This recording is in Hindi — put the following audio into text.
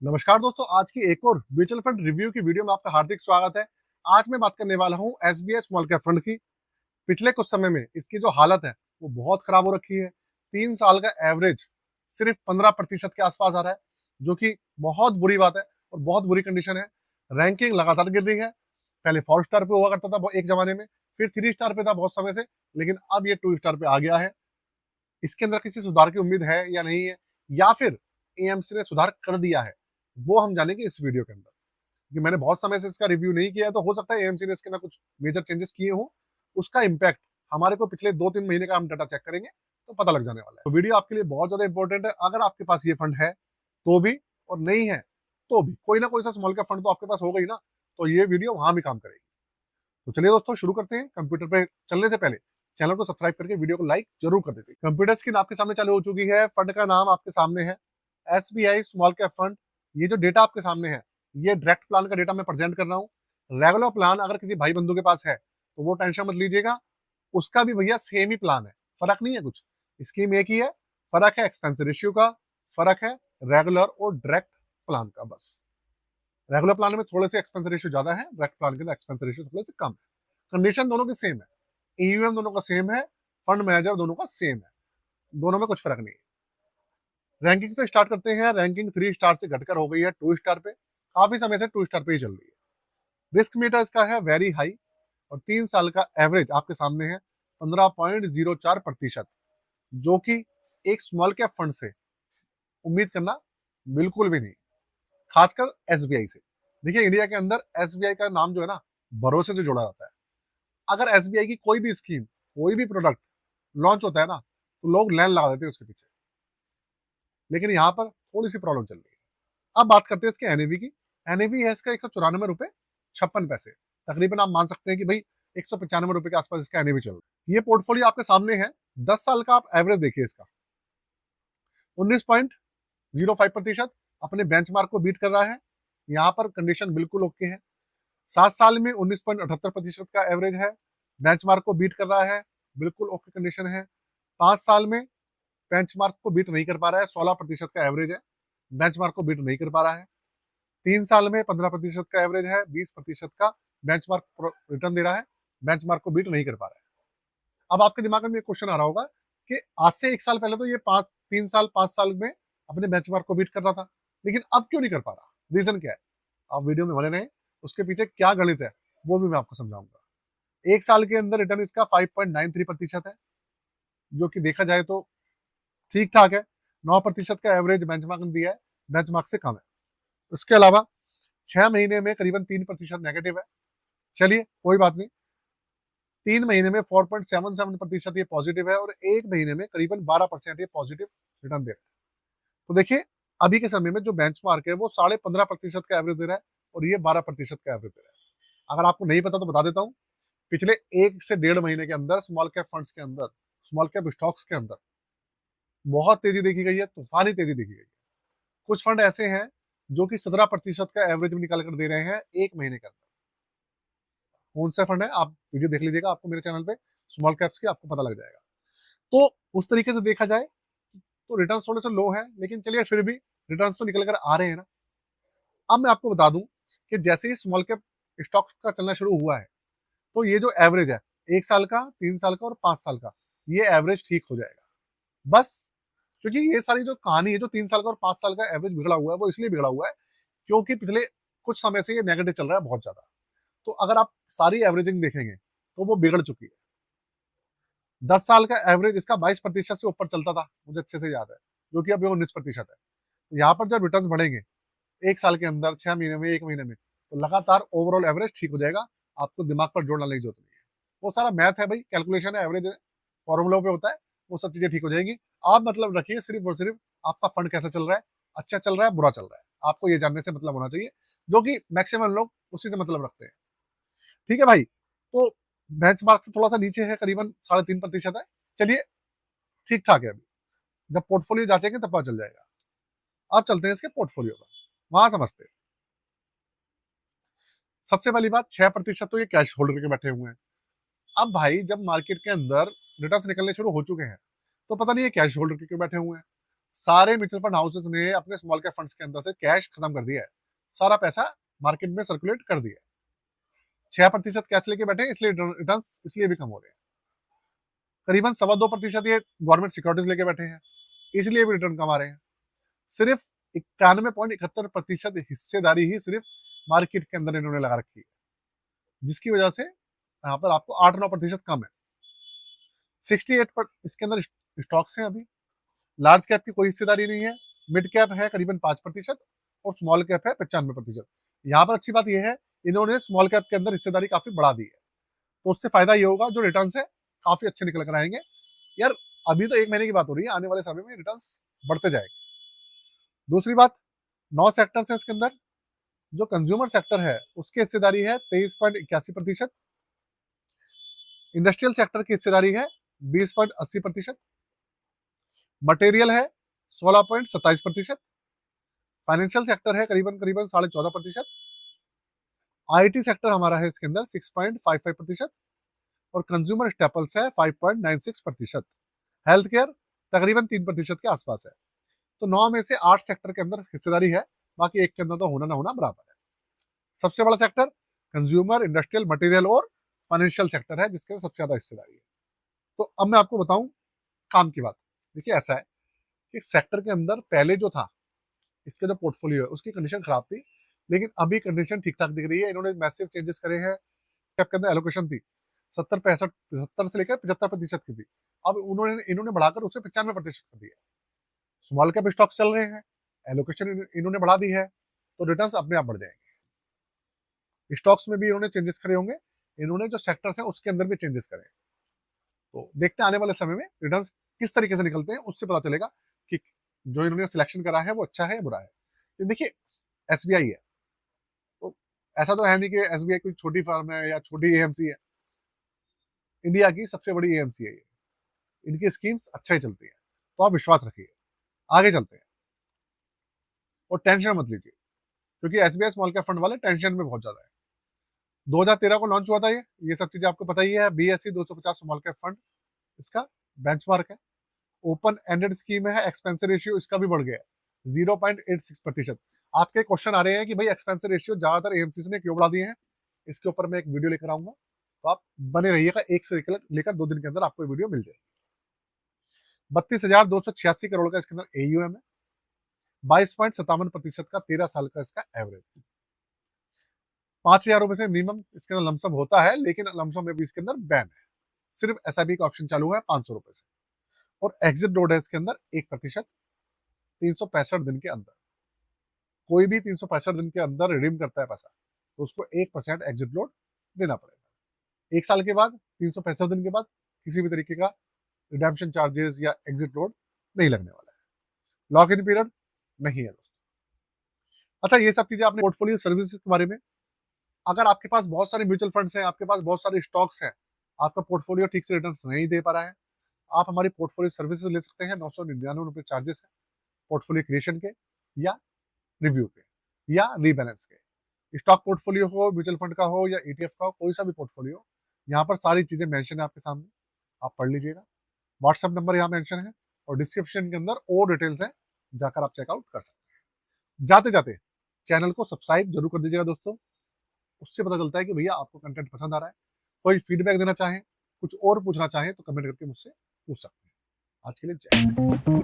नमस्कार दोस्तों, आज की एक और म्यूचुअल फंड रिव्यू की वीडियो में आपका हार्दिक स्वागत है। आज मैं बात करने वाला हूं एसबीआई स्मॉल कैप फंड की। पिछले कुछ समय में इसकी जो हालत है वो बहुत खराब हो रखी है। 3 साल का एवरेज सिर्फ 15% के आसपास आ रहा है, जो कि बहुत बुरी बात है और बहुत बुरी कंडीशन है। रैंकिंग लगातार गिर रही है। पहले 4 स्टार पे हुआ करता था एक जमाने में, फिर 3 स्टार पे था बहुत समय से, लेकिन अब ये 2 स्टार पे आ गया है। इसके अंदर किसी सुधार की उम्मीद है या नहीं है, या फिर एएमसी ने सुधार कर दिया है, वो हम जानेंगे इस वीडियो के अंदर। क्योंकि मैंने बहुत समय से इसका रिव्यू नहीं किया है, तो हो सकता है एएमसी ने इसके अंदर कुछ मेजर चेंजेस किए हो। उसका इम्पैक्ट हमारे को पिछले 2-3 महीने का हम डाटा चेक करेंगे तो पता लग जाने वाला है। तो वीडियो आपके लिए बहुत ज्यादा इंपॉर्टेंट है। अगर आपके पास ये फंड है तो भी, और नहीं है तो भी, कोई ना कोई सा स्मॉल कैप फंड तो आपके पास होगा ही ना, तो ये वीडियो वहां भी काम करेगी। तो चलिए दोस्तों, शुरू करते हैं। कंप्यूटर पे चलने से पहले चैनल को सब्सक्राइब करके वीडियो को लाइक जरूर कर दीजिए। कंप्यूटर स्क्रीन आपके सामने चालू हो चुकी है। फंड का नाम आपके सामने है, एसबीआई स्मॉल कैप फंड। ये जो डेटा आपके सामने है, ये डायरेक्ट प्लान का डेटा मैं प्रेजेंट कर रहा हूँ। रेगुलर प्लान अगर किसी भाई बंधु के पास है तो वो टेंशन मत लीजिएगा, उसका भी भैया सेम ही प्लान है, फर्क नहीं है कुछ। स्कीम एक ही है, फर्क है एक्सपेंस रेशियो का, फर्क है रेगुलर और डायरेक्ट प्लान का, बस। रेगुलर प्लान में थोड़े से एक्सपेंस रेशियो ज्यादा है, डायरेक्ट प्लान के अंदर एक्सपेंस रेशियो थोड़े से कम है। कंडीशन दोनों की सेम है, ईयूएम दोनों का सेम है, फंड मैनेजर दोनों का सेम है, दोनों में कुछ फर्क नहीं है। रैंकिंग से स्टार्ट करते हैं। रैंकिंग 3 स्टार से घटकर हो गई है 2 स्टार पे। काफी समय से 2 स्टार पे ही चल रही है। रिस्क मीटर इसका है वेरी हाई, और 3 साल का एवरेज आपके सामने है 15.04%, जो कि एक स्मॉल कैप फंड से उम्मीद करना बिल्कुल भी नहीं, खासकर एसबीआई से। देखिए, इंडिया के अंदर एसबीआई का नाम जो है ना, भरोसे से जोड़ा जाता है। अगर एसबीआई की कोई भी स्कीम, कोई भी प्रोडक्ट लॉन्च होता है ना, तो लोग लाइन लगा देते हैं उसके पीछे। लेकिन यहाँ पर थोड़ी सी प्रॉब्लम चल रही है। अब बात करते हैं इसके एनएवी की। एनएवी है इसका 194 रुपए 56 पैसे। तकरीबन आप मान सकते हैं कि भाई 195 रुपए के आसपास इसका एनएवी चल रहा है। ये पोर्टफोलियो आपके सामने है। 10 साल का आप एवरेज देखिए इसका, 19.05% अपने बेंचमार्क को बीट कर रहा है। यहाँ पर कंडीशन बिल्कुल ओके है। 7 साल में 19.78% का एवरेज है, बेंचमार्क को बीट कर रहा है, बिल्कुल ओके कंडीशन है। 5 साल में बेंचमार्क को बीट नहीं कर पा रहा है, 16% का एवरेज है, बेंचमार्क को बीट नहीं कर पा रहा है। 3 साल में 15% का एवरेज है, 20% का बेंचमार्क रिटर्न दे रहा है, बेंचमार्क को बीट नहीं कर पा रहा है। अब आपके दिमाग में क्वेश्चन आ रहा होगा कि आज से 1 साल पहले तो ये 3 साल 5 साल में अपने बेंचमार्क को बीट कर रहा था, लेकिन अब क्यों नहीं कर पा रहा? रीजन क्या है? आप वीडियो में बने रहें, उसके पीछे क्या गणित है वो भी मैं आपको समझाऊंगा। 1 साल के अंदर रिटर्न इसका 5.93% है, जो कि देखा जाए तो ठीक ठाक है। 9% का एवरेज बेंचमार्क ने दिया है, बेंचमार्क से कम है। उसके अलावा 6 महीने में करीबन 3% नेगेटिव है। चलिए कोई बात नहीं। 3 महीने में 4.77% ये पॉजिटिव है, और 1 महीने में करीबन 12% ये पॉजिटिव रिटर्न दे रहा है। तो देखिए, अभी के समय में जो बेंचमार्क है वो 15.5% का एवरेज दे रहा है, और ये 12% का एवरेज दे रहा है। अगर आपको नहीं पता तो बता देता हूँ। पिछले 1 से 1.5 महीने के अंदर स्मॉल कैप फंड्स के अंदर, स्मॉल कैप स्टॉक्स के अंदर बहुत तेजी देखी गई है, तूफानी तेजी देखी गई है। कुछ फंड ऐसे हैं जो कि 17% का एवरेज भी निकाल कर दे रहे हैं 1 महीने के अंदर। कौन सा फंड है आप वीडियो देख लीजिएगा, आपको मेरे चैनल पे स्मॉल कैप्स की आपको पता लग जाएगा। तो उस तरीके से देखा जाए तो रिटर्न थोड़े से लो है, लेकिन चलिए फिर भी रिटर्न तो निकल कर आ रहे हैं ना। अब मैं आपको बता दूं कि जैसे ही स्मॉल कैप स्टॉक का चलना शुरू हुआ है, तो ये जो एवरेज है 1 साल का, 3 साल का और 5 साल का, ये एवरेज ठीक हो जाएगा, बस। क्योंकि ये सारी जो कहानी है, जो 3 साल का और 5 साल का एवरेज बिगड़ा हुआ है, वो इसलिए बिगड़ा हुआ है क्योंकि पिछले कुछ समय से ये नेगेटिव चल रहा है बहुत ज्यादा। तो अगर आप सारी एवरेजिंग देखेंगे तो वो बिगड़ चुकी है। 10 साल का एवरेज इसका 22% से ऊपर चलता था, मुझे अच्छे से याद है, जो कि अभी 19% है। तो यहाँ पर जब रिटर्न बढ़ेंगे 1 साल के अंदर, 6 महीने में, 1 महीने में, तो लगातार ओवरऑल एवरेज ठीक हो जाएगा। आपको दिमाग पर जोर डालने की जरूरत नहीं है। वो सारा मैथ है भाई, कैलकुलेशन है, एवरेज है, फॉर्मूलों पे होता है। वो सब चीजें ठीक हो जाएगी। आप मतलब रखिए सिर्फ और सिर्फ आपका फंड कैसा चल रहा है, अच्छा चल रहा है, बुरा चल रहा है, आपको ये जानने से मतलब होना चाहिए, जो कि मैक्सिमम लोग उसी से मतलब रखते हैं। ठीक है भाई। तो बेंचमार्क से थोड़ा सा नीचे है, करीबन 3.5% है। चलिए ठीक ठाक है। अभी जब पोर्टफोलियो जांचेंगे तब पता चल जाएगा। अब चलते हैं इसके पोर्टफोलियो पर, वहां समझते हैं। सबसे पहली बात, 6% तो ये कैश होल्डर के बैठे हुए हैं। अब भाई जब मार्केट के अंदर रिटर्न्स निकलने शुरू हो चुके हैं, तो पता नहीं ये कैश होल्डर के क्यों बैठे हुए हैं। सारे म्यूचुअल फंड हाउसेस ने अपने स्मॉल कैप फंड्स के अंदर से कैश खत्म कर दिया है, सारा पैसा मार्केट में सर्कुलेट कर दिया है। 6% कैश लेके बैठे हैं, इसलिए रिटर्न इसलिए भी कम हो रहे हैं। करीबन 2.25% ये गवर्नमेंट सिक्योरिटीज लेके बैठे हैं, इसलिए भी रिटर्न कम आ रहे हैं। सिर्फ 91.71% हिस्सेदारी ही सिर्फ मार्केट के अंदर इन्होंने लगा रखी है, जिसकी वजह से यहाँ पर आपको 8-9% कम है। 68 पर इसके अंदर स्टॉक्स हैं अभी। लार्ज कैप की कोई हिस्सेदारी नहीं है, मिड कैप है करीबन 5% और स्मॉल कैप है 95%। यहाँ पर अच्छी बात यह है, इन्होंने स्मॉल कैप के अंदर हिस्सेदारी काफी बढ़ा दी है, तो उससे फायदा ये होगा जो रिटर्न है काफी अच्छे निकल कर आएंगे। यार अभी तो 1 महीने की बात हो रही है, आने वाले समय में रिटर्न बढ़ते जाएंगे। दूसरी बात, 9 सेक्टर्स हैं इसके अंदर। जो कंज्यूमर सेक्टर है उसकी हिस्सेदारी है 23.81%, इंडस्ट्रियल सेक्टर की हिस्सेदारी है 20.80%, मटेरियल है 16.27%, फाइनेंशियल सेक्टर है करीबन करीबन 14.5%, आईटी सेक्टर हमारा है इसके अंदर 6.55% और कंज्यूमर स्टेपल्स है 5.96%। हेल्थ केयर तकरीबन 3% के आसपास है। तो 9 में से 8 सेक्टर के अंदर हिस्सेदारी है, बाकी एक के अंदर तो होना ना होना बराबर है। सबसे बड़ा सेक्टर कंज्यूमर, इंडस्ट्रियल, मटेरियल और फाइनेंशियल सेक्टर है, जिसके सबसे ज्यादा हिस्सेदारी है। तो अब मैं आपको बताऊं काम की बात। देखिए ऐसा है कि सेक्टर के अंदर पहले जो था, इसके जो पोर्टफोलियो है उसकी कंडीशन खराब थी, लेकिन अभी कंडीशन ठीक ठाक दिख रही है। इन्होंने मैसिव चेंजेस करे हैं। कैप के अंदर एलोकेशन थी 70 से लेकर 75% की थी, अब इन्होंने बढ़ाकर उसे 95% कर दिया। स्मॉल कैप स्टॉक्स चल रहे हैं, एलोकेशन इन्होंने बढ़ा दी है, तो रिटर्न्स अपने आप बढ़ जाएंगे। स्टॉक्स में भी इन्होंने चेंजेस करे होंगे, इन्होंने जो सेक्टर्स हैं उसके अंदर भी चेंजेस करे। तो देखते हैं आने वाले समय में रिटर्न्स किस तरीके से निकलते हैं, उससे पता चलेगा कि जो इन्होंने सिलेक्शन करा है वो अच्छा है या बुरा है। तो देखिए एसबीआई है, तो ऐसा तो है नहीं कि एसबीआई कोई छोटी फर्म है या छोटी एएमसी है। इंडिया की सबसे बड़ी एएमसी है ये, इनकी स्कीम्स अच्छा ही चलती है, तो आप विश्वास रखिए। आगे चलते हैं और टेंशन मत लीजिए, क्योंकि एसबीआई स्मॉल कैप फंड वाले टेंशन में बहुत ज्यादा है। 2013 को लॉन्च हुआ था ये सब चीजें आपको पता ही है। बीएसई 250 स्मॉल कैप फंड इसका बेंचमार्क है। ओपन एंडेड स्कीम है, एक्सपेंस रेशियो इसका भी बढ़ गया है 0.86%। आपके क्वेश्चन आ रहे हैं कि भाई एक्सपेंस रेशियो ज्यादातर एएमसी ने क्यों बढ़ा दिए हैं, इसके ऊपर मैं एक वीडियो लेकर आऊंगा, तो आप बने रहिएगा। 1 से लेकर 2 दिन के अंदर आपको वीडियो मिल जाएगी। 32,286 करोड़ का इसके अंदर एयूएम है, 22.57% का 13 साल का इसका एवरेज। 5,000 रुपए से मिनिमम इसके अंदर लमसम होता है, लेकिन लमसम में भी इसके अंदर बैन है। सिर्फ एसआईपी का ऑप्शन चालू है 500 रुपए से, और एग्जिट लोड है इसके अंदर 1%। 365 दिन के अंदर कोई भी 365 दिन के अंदर रिडीम करता है पैसा, तो उसको 1% एग्जिट लोड देना पड़ेगा। 1 साल के बाद 365 दिन के बाद किसी भी तरीके का रिडेम्पशन चार्जेस या एग्जिट लोड नहीं लगने वाला है। लॉक इन पीरियड नहीं है दोस्तों। अच्छा, ये सब चीजें आपने पोर्टफोलियो सर्विसेज के बारे में। अगर आपके पास बहुत सारे म्यूचुअल फंड्स हैं, आपके पास बहुत सारे स्टॉक्स हैं, आपका पोर्टफोलियो ठीक से रिटर्न नहीं दे पा रहा है, आप हमारी पोर्टफोलियो सर्विसेज ले सकते हैं। 999 रुपए चार्जेस है पोर्टफोलियो क्रिएशन के या रिव्यू के या रीबैलेंस के। स्टॉक पोर्टफोलियो हो, म्यूचुअल फंड का हो या ईटीएफ का हो, कोई सा भी पोर्टफोलियो, यहाँ पर सारी चीजें मेंशन है आपके सामने, आप पढ़ लीजिएगा। व्हाट्सएप नंबर यहाँ मेंशन है और डिस्क्रिप्शन के अंदर और डिटेल्स है, जाकर आप चेकआउट कर सकते हैं। जाते जाते चैनल को सब्सक्राइब जरूर कर दीजिएगा दोस्तों, उससे पता चलता है कि भैया आपको कंटेंट पसंद आ रहा है। कोई फीडबैक देना चाहें, कुछ और पूछना चाहें तो कमेंट करके मुझसे पूछ सकते हैं। आज के लिए जय हिंद।